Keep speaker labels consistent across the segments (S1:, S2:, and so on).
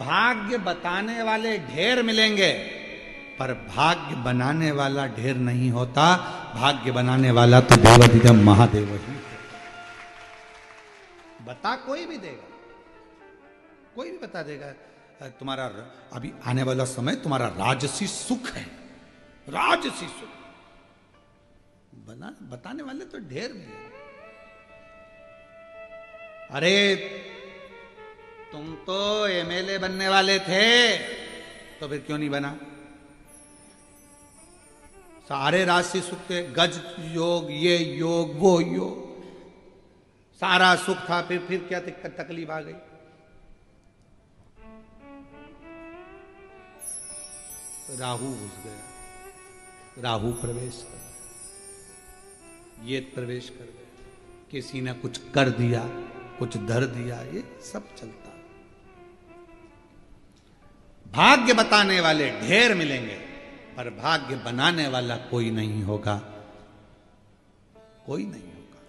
S1: भाग्य बताने वाले ढेर मिलेंगे, पर भाग्य बनाने वाला ढेर नहीं होता। भाग्य बनाने वाला तो देवाधिदेव महादेव ही। बता कोई भी देगा, कोई भी बता देगा। तुम्हारा अभी आने वाला समय तुम्हारा राजसी सुख है, राजसी सुख बताने वाले तो ढेर मिले। अरे तुम तो एमएलए बनने वाले थे, तो फिर क्यों नहीं बना? सारे राशि सुख थे, गज योग, ये योग, वो योग, सारा सुख था। फिर क्या तकलीफ आ गई? राहु घुस गया, राहु प्रवेश कर गया, ये प्रवेश कर गया, किसी ने कुछ कर दिया, कुछ धर दिया, ये सब चलता। भाग्य बताने वाले ढेर मिलेंगे, पर भाग्य बनाने वाला कोई नहीं होगा, कोई नहीं होगा।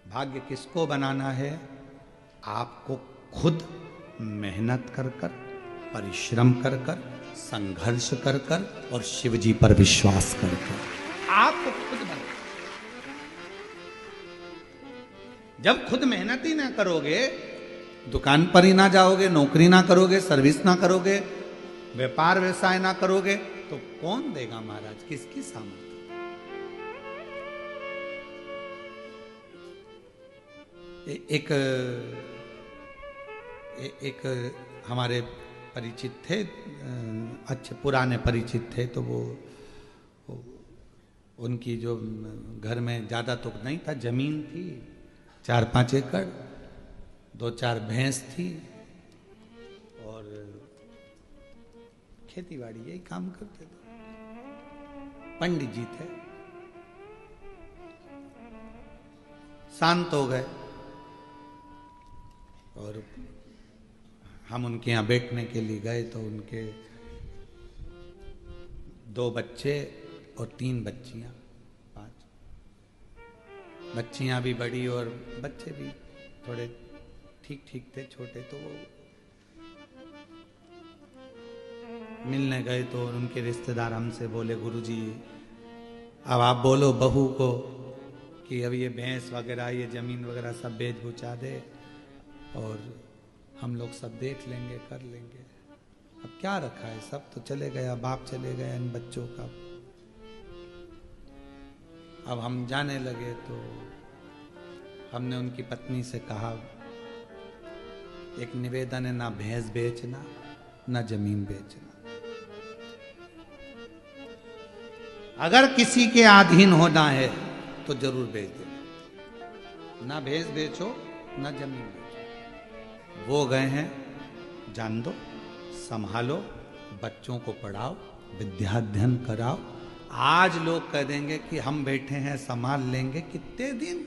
S1: भाग्य किसको बनाना है? आपको खुद मेहनत कर कर, परिश्रम कर कर, संघर्ष कर कर और शिव जी पर विश्वास कर कर आपको खुद बना। जब खुद मेहनत ही ना करोगे, दुकान पर ही ना जाओगे, नौकरी ना करोगे, सर्विस ना करोगे, व्यापार व्यवसाय ना करोगे, तो कौन देगा महाराज? किसकी सामर्थ्य? एक हमारे परिचित थे, अच्छे पुराने परिचित थे, तो वो उनकी जो घर में ज़्यादा तो नहीं था, जमीन थी 4-5 एकड़, 2-4 भैंस थी और खेती बाड़ी यही काम करते थे। पंडित जी थे, शांत हो गए और हम उनके यहाँ बैठने के लिए गए, तो उनके 2 बच्चे और 3 बच्चियां, 5 बच्चियां भी बड़ी और बच्चे भी थोड़े ठीक ठीक थे, छोटे। तो वो मिलने गए, तो उनके रिश्तेदार हमसे बोले, गुरुजी अब आप बोलो बहू को कि अब ये भैंस वगैरह, ये जमीन वगैरह सब बेच बुचा दे और हम लोग सब देख लेंगे, कर लेंगे। अब क्या रखा है, सब तो चले गया, बाप चले गए इन बच्चों का। अब हम जाने लगे, तो हमने उनकी पत्नी से कहा, एक निवेदन है, ना भैंस बेचना, ना जमीन बेचना। अगर किसी के अधीन होना है तो जरूर बेच देना, ना भैंस बेचो, ना जमीन बेचो। वो गए हैं, जान दो, संभालो, बच्चों को पढ़ाओ, विद्याध्ययन कराओ। आज लोग कह देंगे कि हम बैठे हैं, संभाल लेंगे। कितने दिन,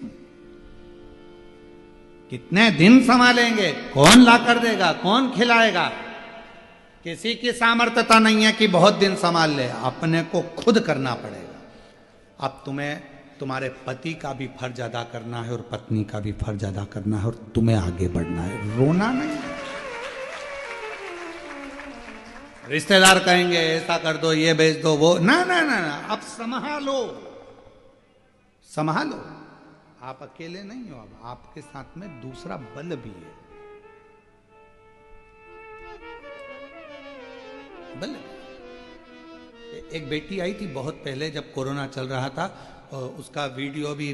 S1: कितने दिन संभालेंगे? कौन ला कर देगा, कौन खिलाएगा? किसी की सामर्थ्यता नहीं है कि बहुत दिन संभाल ले, अपने को खुद करना पड़ेगा। अब तुम्हें तुम्हारे पति का भी फर्ज अदा करना है और पत्नी का भी फर्ज अदा करना है, और तुम्हें आगे बढ़ना है, रोना नहीं। रिश्तेदार कहेंगे ऐसा कर दो, ये बेच दो, वो ना ना ना ना, अब संभालो, संभालो। आप अकेले नहीं हो, अब आपके साथ में दूसरा बल भी है, बल। एक बेटी आई थी बहुत पहले, जब कोरोना चल रहा था, और उसका वीडियो भी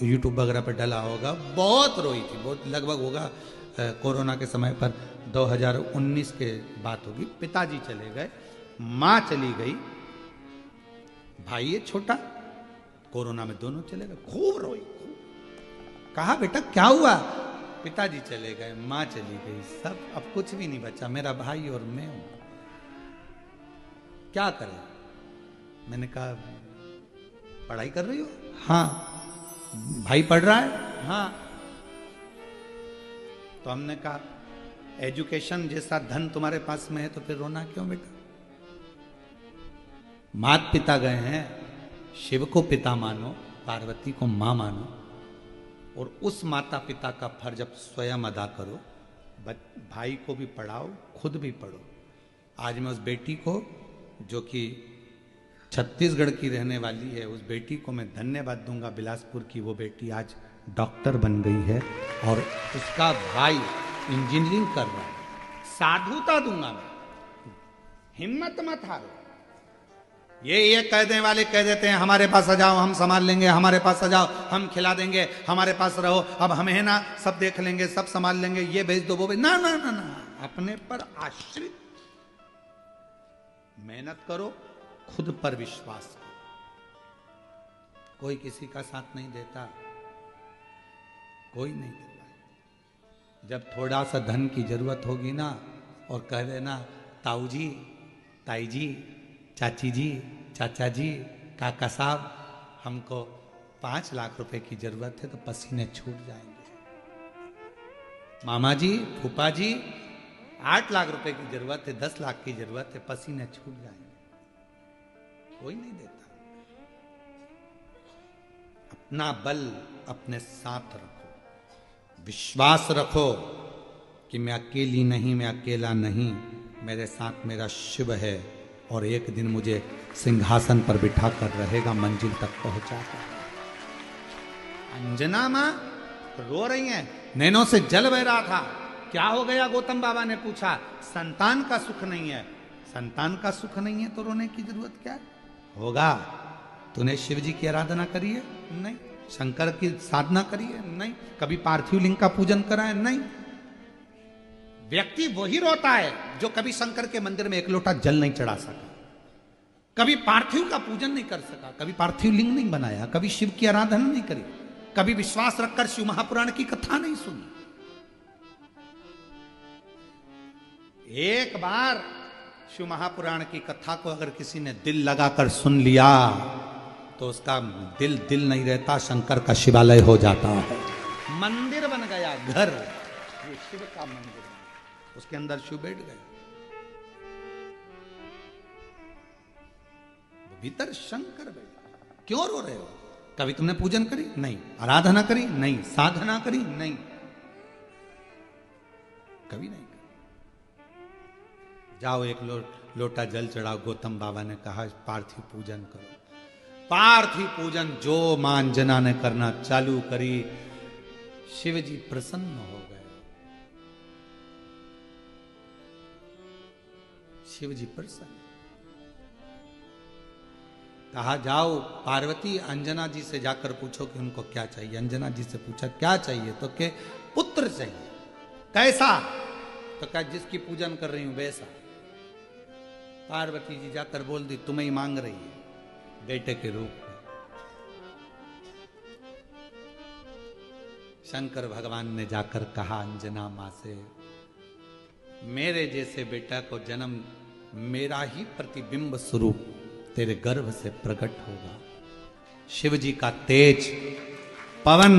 S1: यूट्यूब वगैरह पर डला होगा। बहुत रोई थी, बहुत, लगभग होगा कोरोना के समय पर 2019 के बात होगी। पिताजी चले गए, माँ चली गई, भाई है छोटा, कोरोना में दोनों चले गए। खूब रोई, खूब। कहा बेटा क्या हुआ? पिताजी चले गए, माँ चली गई, सब, अब कुछ भी नहीं बचा, मेरा भाई और मैं हूं, क्या करें? मैंने कहा पढ़ाई कर रही हो? हाँ। भाई पढ़ रहा है? हाँ। तो हमने कहा एजुकेशन जैसा धन तुम्हारे पास में है, तो फिर रोना क्यों बेटा? माता पिता गए हैं, शिव को पिता मानो, पार्वती को मां मानो, और उस माता पिता का फर्ज अब स्वयं अदा करो। भाई को भी पढ़ाओ, खुद भी पढ़ो। आज मैं उस बेटी को, जो कि छत्तीसगढ़ की रहने वाली है, उस बेटी को मैं धन्यवाद दूंगा। बिलासपुर की वो बेटी आज डॉक्टर बन गई है और उसका भाई इंजीनियरिंग कर रहा है। साधुता दूंगा मैं, हिम्मत मत हारो। ये कहने वाले कह देते हैं हमारे पास आ जाओ हम संभाल लेंगे, हमारे पास आ जाओ हम खिला देंगे, हमारे पास रहो, अब हमें है ना सब देख लेंगे, सब संभाल लेंगे, ये भेज दो वो भेज, ना ना ना ना, अपने पर आश्रित। मेहनत करो, खुद पर विश्वास करो। कोई किसी का साथ नहीं देता, कोई नहीं देता। जब थोड़ा सा धन की जरूरत होगी ना, और कह देना ताऊ जी, ताई जी, चाची जी, चाचा जी, काका साहब, हमको 5 लाख रुपए की जरूरत है, तो पसीने छूट जाएंगे। मामा जी, फूफा जी, 8 लाख रुपए की जरूरत है, 10 लाख की जरूरत है, पसीने छूट जाएंगे। कोई नहीं देता। अपना बल अपने साथ रखो, विश्वास रखो कि मैं अकेली नहीं, मैं अकेला नहीं, मेरे साथ मेरा शिव है और एक दिन मुझे सिंहासन पर बिठा कर रहेगा, मंजिल तक पहुंचाकर। अंजना मां रो रही हैं, नैनों से जल बह रहा था। क्या हो गया? गौतम बाबा ने पूछा। संतान का सुख नहीं है। संतान का सुख नहीं है तो रोने की जरूरत क्या है? होगा। तूने शिव जी की आराधना करी है? नहीं। शंकर की साधना करी है? नहीं। कभी पार्थिव लिंग का पूजन करा है? नहीं। व्यक्ति वही रोता है जो कभी शंकर के मंदिर में एक लोटा जल नहीं चढ़ा सका, कभी पार्थिव का पूजन नहीं कर सका, कभी पार्थिव लिंग नहीं बनाया, कभी शिव की आराधना नहीं करी, कभी विश्वास रखकर शिव महापुराण की कथा नहीं सुनी। एक बार शिव महापुराण की कथा को अगर किसी ने दिल लगाकर सुन लिया तो उसका दिल नहीं रहता, शंकर का शिवालय हो जाता है। मंदिर बन गया, घर, ये शिव का मंदिर, उसके अंदर शिव बैठ गए, भीतर शंकर बैठा। क्यों रो रहे हो? कभी तुमने पूजन करी? नहीं। आराधना करी? नहीं। साधना करी? नहीं। कभी नहीं करी। जाओ एक लोटा जल चढ़ाओ। गौतम बाबा ने कहा पार्थिव पूजन करो। पार्थिव पूजन जो मां अंजना ने करना चालू करी, शिव जी प्रसन्न हो गए। शिव जी प्रसन्न। कहा जाओ पार्वती अंजना जी से जाकर पूछो कि उनको क्या चाहिए। अंजना जी से पूछा क्या चाहिए? तो के पुत्र चाहिए। कैसा? तो कहा जिसकी पूजन कर रही हूं वैसा। पार्वती जी जाकर बोल दी तुम्हें ही मांग रही है बेटे के रूप में। शंकर भगवान ने जाकर कहा अंजना मां से, मेरे जैसे बेटा को जन्म मेरा ही प्रतिबिंब स्वरूप तेरे गर्भ से प्रकट होगा। शिव जी का तेज पवन